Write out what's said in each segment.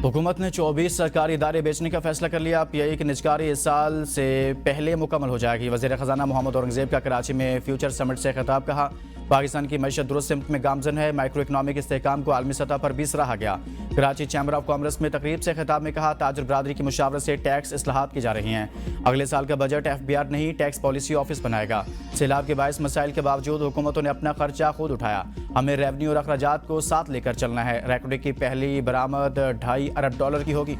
हुकूमत ने 24 सरकारी इदारे बेचने का फैसला कर लिया। पीआई की निजकारी इस साल से पहले मुकम्मल हो जाएगी। वज़ीर ख़जाना मोहम्मद औरंगज़ेब का कराची में फ्यूचर समिट से खिताब। कहा, पाकिस्तान की मईशत दुरुस्त सिमत में गामजन है। माइक्रो इकनॉमिक इस्तेहकाम को आलमी सतह पर भी सराहा गया। कराची चैम्बर ऑफ कॉमर्स में तकरीब से खिताब में कहा, ताजर बरादरी की मुशावरत से टैक्स इस्लाहात की जा रही हैं। अगले साल का बजट FBR नहीं, टैक्स पॉलिसी ऑफिस बनाएगा। सैलाब के बायस मसाइल के बावजूद हुकूमतों ने अपना खर्चा खुद उठाया। हमें रेवन्यू और अखराजात को साथ लेकर चलना है। रैकोडे की पहली बरामद $2.5 अरब की होगी।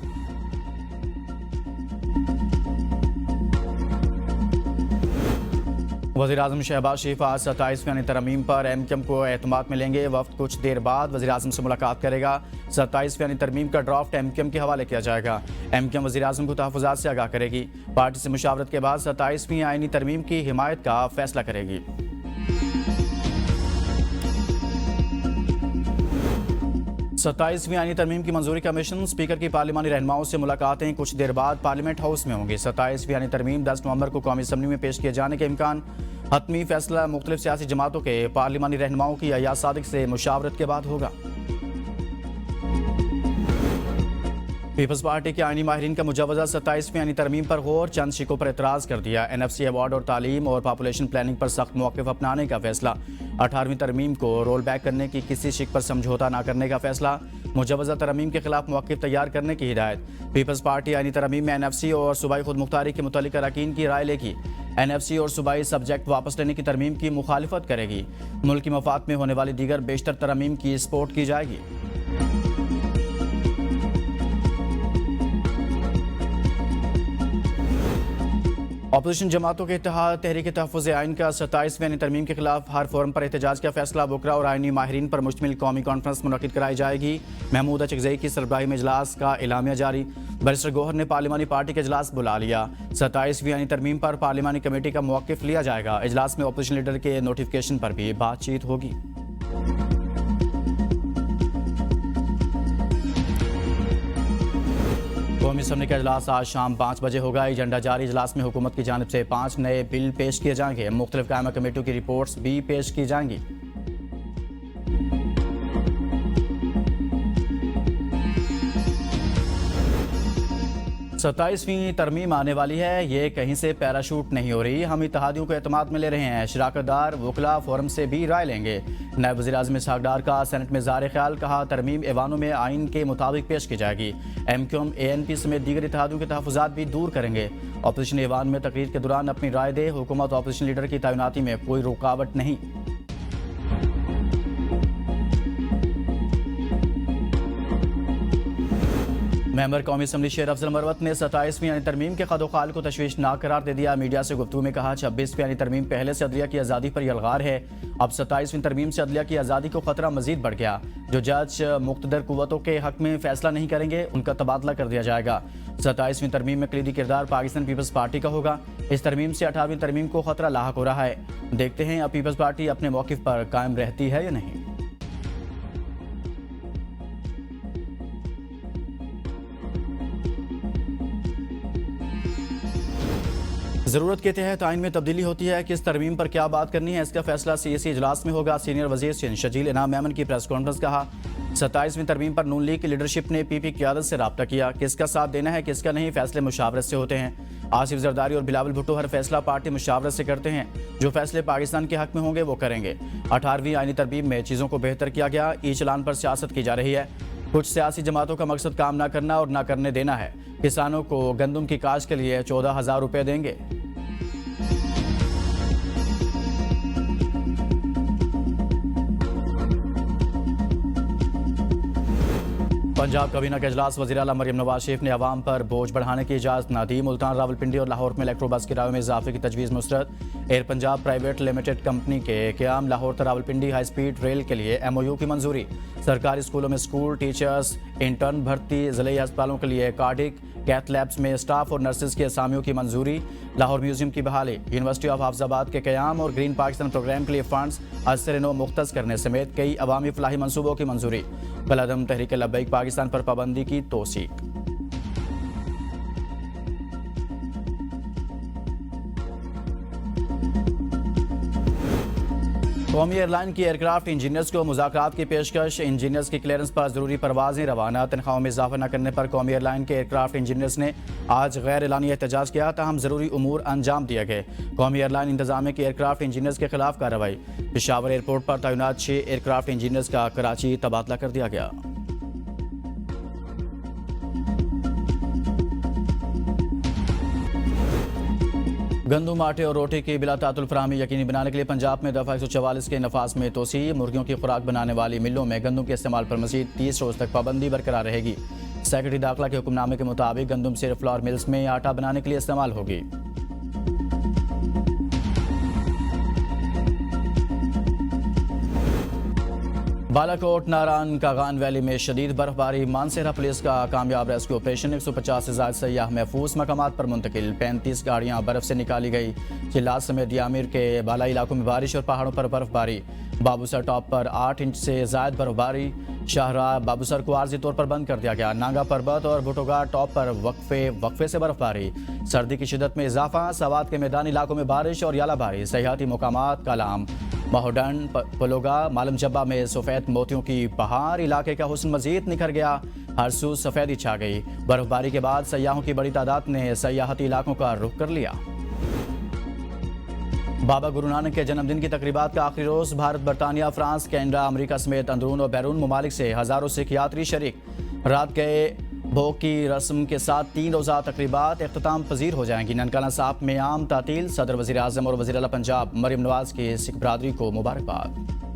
वज़ीर-ए-आज़म शहबाज शरीफ आज 27वीं तरमीम पर MQM को एतमाद में लेंगे। वफ्द कुछ देर बाद वज़ीर-ए-आज़म से मुलाकात करेगा। 27वीं तरमीम का ड्राफ्ट MQM के हवाले किया जाएगा। MQM वज़ीर-ए-आज़म को तहफ़्फ़ुज़ात से आगाह करेगी। पार्टी से मुशावरत के बाद 27वीं आईनी तरमीम की हिमायत का फैसला करेगी। 27वीं आईनी तरमीम की मंजूरी का मिशन। स्पीकर की पार्लिमानी रहनुमाओं से मुलाकातें कुछ देर बाद पार्लियामेंट हाउस में होंगी। 27वीं आईनी तरमीम 10 नवंबर को कौमी असम्बली में पेश किए जाने के इम्कान। हतमी फैसला मुख्तलिफ सियासी जमातों के पार्लिमानी रहनुमाओं की अयाज सादिक से मुशावरत के बाद होगा। पीपल्स पार्टी के आईनी माहिरीन का मुजवजा 27वीं आईनी तरमीम पर गौर। चंद शिकों पर एतराज़ कर दिया। NFC अवार्ड और तालीम और पॉपुलेशन प्लानिंग पर सख्त मौक़िफ़ अपनाने का फैसला। 18वीं तरमीम को रोल बैक करने की किसी शिक पर समझौता न करने का फैसला। मुजवजा तरमीम के खिलाफ मौक़िफ़ तैयार करने की हिदायत। पीपल्स पार्टी आईनी तरमीम में NFC और सूबाई खुद मुख्तारी के मुतल्लिक़ अरकान की राय लेगी। NFC और सूबाई सब्जेक्ट वापस लेने की तरमीम की मुखालिफत करेगी। मुल्क की मफाद में होने वाली दीगर बेशतर तरमीम की सपोर्ट की जाएगी। अपोजिशन जमातों के इत्तेहाद तहरीक तहफ़्फ़ुज़ आइन का 27वीं तरमीम के खिलाफ हर फोरम पर एहतजाज का फैसला। बुकरा और आइनी माहिरीन पर मुश्तमिल कौमी कॉन्फ्रेंस मुनक़िद कराई जाएगी। महमूद अचकज़ई की सरबराही में इजलास का एलामिया जारी। बैरिस्टर गौहर ने पार्लिमानी पार्टी का इजलास बुला लिया। 27वीं आईनी तरमीम पर पार्लिमानी कमेटी का मौक़िफ़ लिया जाएगा। इजलास में अपोजिशन लीडर के नोटिफिकेशन पर भी बातचीत होगी। कौमी असम्बली का इजलास आज शाम 5 बजे होगा। एजेंडा जारी। इजलास में हुकूमत की जानिब से 5 नए बिल पेश किए जाएंगे। मुख्तलिफ कायमा कमेटियों की रिपोर्ट्स भी पेश की जाएंगी। 27वीं तरमीम आने वाली है। ये कहीं से पैराशूट नहीं हो रही। हम इत्तेहादियों को एतमाद में ले रहे हैं। शराकतदार वकला फोरम से भी राय लेंगे। नायब वज़ीर-ए-आज़म इसहाक़ डार का सेनेट में ज़ाहिर ख्याल। कहा, तरमीम ऐवानों में आइन के मुताबिक पेश की जाएगी। MQM ANP समेत दीगर इत्तेहादियों के तहफ़्फ़ुज़ात भी दूर करेंगे। अपोजिशन ऐवान में तकरीर के दौरान अपनी राय दे। हुकूमत अपोजिशन लीडर की तैनाती में कोई रुकावट नहीं। मेंबर कौमी असम्बली शेर अफजल मरवत ने 27वीं आईनी तरमीम के खदोखाल को तशवीशनाक करार दे दिया। मीडिया से गुफ्तगू में कहा, 26वीं आईनी तरमीम पहले से अदलिया की आज़ादी पर यलगार है। अब 27वीं तरमीम से अदलिया की आज़ादी को खतरा मजीद बढ़ गया। जो जज मुक़्तदर कुव्वतों के हक में फैसला नहीं करेंगे, उनका तबादला कर दिया जाएगा। 27वीं तरमीम में कलीदी किरदार पाकिस्तान पीपल्स पार्टी का होगा। इस तरमीम से 18वीं तरमीम को खतरा लाहक हो रहा है। देखते हैं अब पीपल्स पार्टी अपने मौक़िफ़ पर कायम रहती है या नहीं। ज़रूरत के तहत आइन में तब्दीली होती है। किस तरमीम पर क्या बात करनी है, इसका फैसला CAC इजलास में होगा। सीनियर वज़ीर सिंध शजील इनाम मेमन की प्रेस कॉन्फ्रेंस। कहा, 27वीं तरमीम पर नून लीग की लीडरशिप ने PP क़यादत से रब्ता किया। किसका साथ देना है, किसका नहीं, फैसले मुशावरत से होते हैं। आसिफ जरदारी और बिलावल भुट्टो हर फैसला पार्टी मुशावरत से करते हैं। जो फैसले पाकिस्तान के हक में होंगे वो करेंगे। 18वीं आईनी तरमीम में चीज़ों को बेहतर किया गया। ई चलान पर सियासत की जा रही है। कुछ सियासी जमातों का मकसद काम ना करना और ना करने देना है। किसानों को गंदम की काश्त के लिए 14,000 रुपये देंगे। पंजाब काबीना का इजलास। वज़ीर आला मरियम नवाज शरीफ ने अवाम पर बोझ बढ़ाने की इजाज़त न दी। मुल्तान, रावलपिंडी और लाहौर में इलेक्ट्रो बस किराए में इजाफे की तजवीज़ मुस्तरद। Air Punjab private limited company के क़याम। लाहौर से रावलपिंडी हाई स्पीड रेल के लिए MOU की मंजूरी। सरकारी स्कूलों में स्कूल टीचर्स इंटर्न भर्ती। ज़िले अस्पतालों के लिए कार्डिक कैथ लैब्स में स्टाफ और नर्सेज की असामियों की मंजूरी। लाहौर म्यूजियम की बहाली। यूनिवर्सिटी ऑफ हाफिजाबाद के क़याम और ग्रीन पाकिस्तान प्रोग्राम के लिए फंड्स असर-ए-नौ मुख्तस करने समेत कई अवामी फलाही मनसूबों की मंजूरी। कलअदम तहरीक लब्बैक पाकिस्तान पर पाबंदी की तौसीक। कौमी एयरलाइन की एयरक्राफ्ट इंजीनियर्स को मुज़ाकरात की पेशकश। इंजीनियर्स की क्लियरेंस पर ज़रूरी परवाजें रवाना। तनख्वाहों में इजाफा न करने पर कौमी एयरलाइन के एयरक्राफ्ट इंजीनियर्स ने आज गैर एलानी एहतजाज किया, ताहम ज़रूरी उमूर अंजाम दिए गए। कौमी एयरलाइन इंतजामिया की एयरक्राफ्ट इंजीनियर्स के खिलाफ कार्रवाई। पेशावर एयरपोर्ट पर तैनात 6 एयरक्राफ्ट इंजीनियर्स का कराची तबादला कर दिया गया। गंदम, आटे और रोटी की बिला तातुल फराहमी यकीनी बनाने के लिए पंजाब में दफ़ा 144 के नफाज में तोसी। मुर्गियों की खुराक बनाने वाली मिलों में गंदम के इस्तेमाल पर मजीद 30 रोज़ तक पाबंदी बरकरार रहेगी। सेक्रेटरी दाखिला के हुक्मनामे के मुताबिक गंदम सिर्फ फ्लोर मिल्स में आटा बनाने के लिए इस्तेमाल होगी। बालाकोट नारायण कागान वैली में शदीद बर्फबारी। मानसेरा पुलिस का कामयाब रेस्क्यू ऑपरेशन। 150 से ज्यादा सयाह महफूज मकामात पर मुंतकिल। 35 गाड़ियां बर्फ से निकाली गई। चिल्लात समेत यामिर के बालाई इलाकों में बारिश और पहाड़ों पर बर्फबारी। बाबूसर टॉप पर 8 इंच से ज्यादा बर्फबारी। शाहराह बाबूसर को आर्जी तौर पर बंद कर दिया गया। नांगा पर्वत और भुटोगा टॉप पर वक्फे से बर्फबारी। सर्दी की शिदत में इजाफा। सवात के मैदानी इलाकों में बारिश और यालाबारी। सयाहती मकामात कलाम, माहोडन, पलोगा, मालम जब्बा में सफ़ेद मोतियों की बहार। इलाके का हुस्न मजीद निखर गया। हर सू सफ़ेदी छा गई। बर्फबारी के बाद सयाहों की बड़ी तादाद ने सयाहती इलाकों का रुख कर लिया। बाबा गुरु नानक के जन्मदिन की तकरीबात का आखिरी रोज़। भारत, बरतानिया, फ्रांस, कनाडा, अमेरिका समेत अंदरून और बैरून ममालिक से हज़ारों सिख यात्री शरीक। रात के भोग की रस्म के साथ 3 रोज़ा तकरीबात इख्तिताम पजीर हो जाएंगी। ननकाना साहब में आम तातील। सदर, वज़ीर आज़म और वज़ीर आला पंजाब मरियम नवाज़ की सिख बरादरी को मुबारकबाद।